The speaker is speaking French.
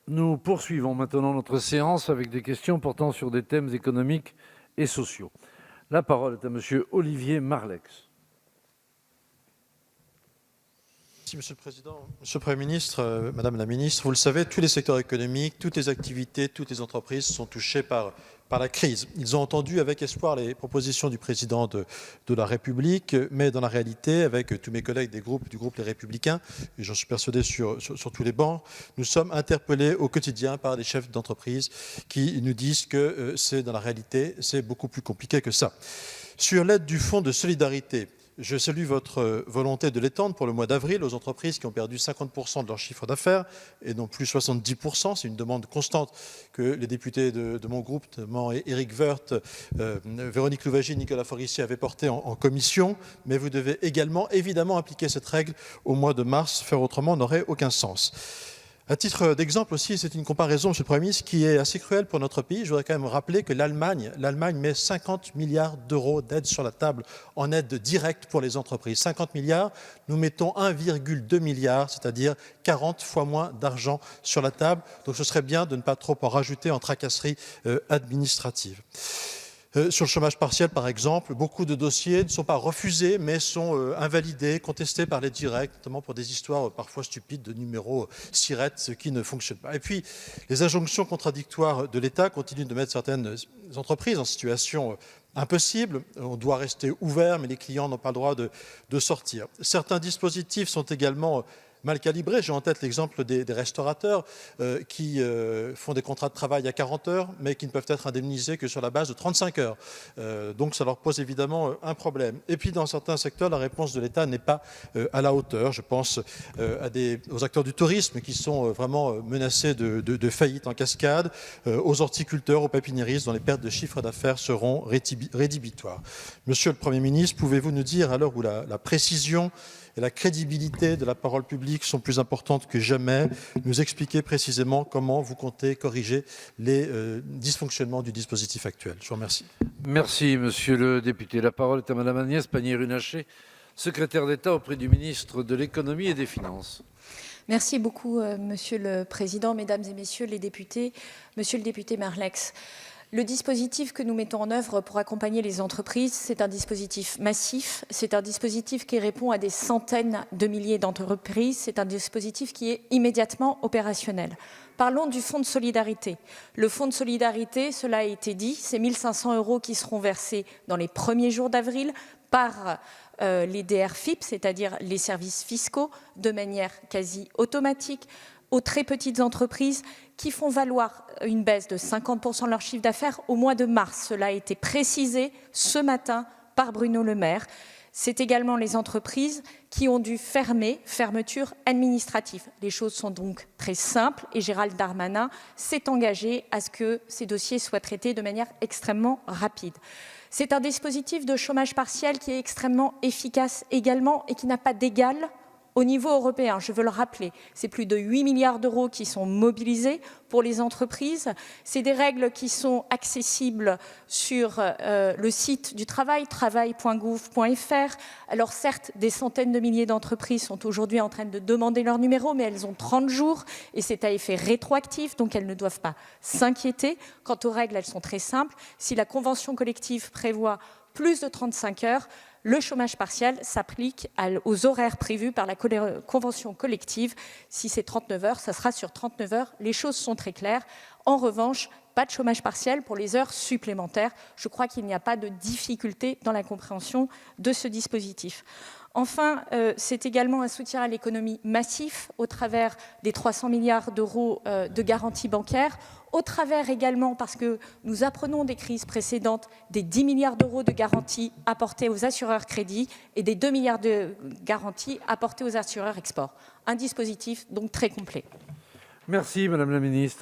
Nous poursuivons maintenant notre séance avec des questions portant sur des thèmes économiques et sociaux. La parole est à Monsieur Olivier Marleix. Merci, Monsieur le Président. Monsieur le Premier ministre, Madame la Ministre, vous le savez, tous les secteurs économiques, toutes les activités, toutes les entreprises sont touchées par la crise. Ils ont entendu avec espoir les propositions du Président de la République, mais dans la réalité, avec tous mes collègues du groupe Les Républicains, et j'en suis persuadé sur tous les bancs, nous sommes interpellés au quotidien par des chefs d'entreprise qui nous disent que dans la réalité, c'est beaucoup plus compliqué que ça. Sur l'aide du Fonds de solidarité, je salue votre volonté de l'étendre pour le mois d'avril aux entreprises qui ont perdu 50% de leur chiffre d'affaires et non plus 70%. C'est une demande constante que les députés de mon groupe, notamment Éric Woerth, Véronique Louwagie, Nicolas Forissier avaient porté en commission. Mais vous devez également, évidemment, appliquer cette règle au mois de mars. Faire autrement n'aurait aucun sens. À titre d'exemple aussi, c'est une comparaison, Monsieur le Premier ministre, qui est assez cruelle pour notre pays. Je voudrais quand même rappeler que l'Allemagne met 50 milliards d'euros d'aide sur la table en aide directe pour les entreprises. 50 milliards, nous mettons 1,2 milliard, c'est-à-dire 40 fois moins d'argent sur la table. Donc ce serait bien de ne pas trop en rajouter en tracasserie administrative. Sur le chômage partiel, par exemple, beaucoup de dossiers ne sont pas refusés, mais sont invalidés, contestés par les directs, notamment pour des histoires parfois stupides de numéros SIRET, ce qui ne fonctionne pas. Et puis, les injonctions contradictoires de l'État continuent de mettre certaines entreprises en situation impossible. On doit rester ouvert, mais les clients n'ont pas le droit de sortir. Certains dispositifs sont également mal calibrés. J'ai en tête l'exemple des restaurateurs qui font des contrats de travail à 40 heures, mais qui ne peuvent être indemnisés que sur la base de 35 heures. Donc ça leur pose évidemment un problème. Et puis dans certains secteurs, la réponse de l'État n'est pas à la hauteur. Je pense aux acteurs du tourisme qui sont vraiment menacés de faillite en cascade, aux horticulteurs, aux pépiniéristes dont les pertes de chiffre d'affaires seront rédhibitoires. Monsieur le Premier ministre, pouvez-vous nous dire, à l'heure où la précision et la crédibilité de la parole publique sont plus importantes que jamais, nous expliquer précisément comment vous comptez corriger les dysfonctionnements du dispositif actuel. Je vous remercie. Merci, monsieur le député. La parole est à Madame Agnès Pannier-Runacher, secrétaire d'État auprès du ministre de l'Économie et des Finances. Merci beaucoup, Monsieur le Président, Mesdames et Messieurs les députés. Monsieur le député Marleix, le dispositif que nous mettons en œuvre pour accompagner les entreprises, c'est un dispositif massif, c'est un dispositif qui répond à des centaines de milliers d'entreprises, c'est un dispositif qui est immédiatement opérationnel. Parlons du Fonds de solidarité. Le Fonds de solidarité, cela a été dit, c'est 1 500 € qui seront versés dans les premiers jours d'avril par les DRFiP, c'est-à-dire les services fiscaux, de manière quasi automatique, aux très petites entreprises qui font valoir une baisse de 50% de leur chiffre d'affaires au mois de mars. Cela a été précisé ce matin par Bruno Le Maire. C'est également les entreprises qui ont dû fermeture administrative. Les choses sont donc très simples et Gérald Darmanin s'est engagé à ce que ces dossiers soient traités de manière extrêmement rapide. C'est un dispositif de chômage partiel qui est extrêmement efficace également et qui n'a pas d'égal au niveau européen. Je veux le rappeler, c'est plus de 8 milliards d'euros qui sont mobilisés pour les entreprises. C'est des règles qui sont accessibles sur le site du travail, travail.gouv.fr. Alors certes, des centaines de milliers d'entreprises sont aujourd'hui en train de demander leur numéro, mais elles ont 30 jours et c'est à effet rétroactif, donc elles ne doivent pas s'inquiéter. Quant aux règles, elles sont très simples. Si la convention collective prévoit plus de 35 heures, le chômage partiel s'applique aux horaires prévus par la convention collective. Si c'est 39 heures, ça sera sur 39 heures. Les choses sont très claires. En revanche, pas de chômage partiel pour les heures supplémentaires. Je crois qu'il n'y a pas de difficulté dans la compréhension de ce dispositif. Enfin, c'est également un soutien à l'économie massif au travers des 300 milliards d'euros de garantie bancaire, au travers également, parce que nous apprenons des crises précédentes, des 10 milliards d'euros de garantie apportés aux assureurs crédits et des 2 milliards de garanties apportées aux assureurs export. Un dispositif donc très complet. Merci, Madame la Ministre.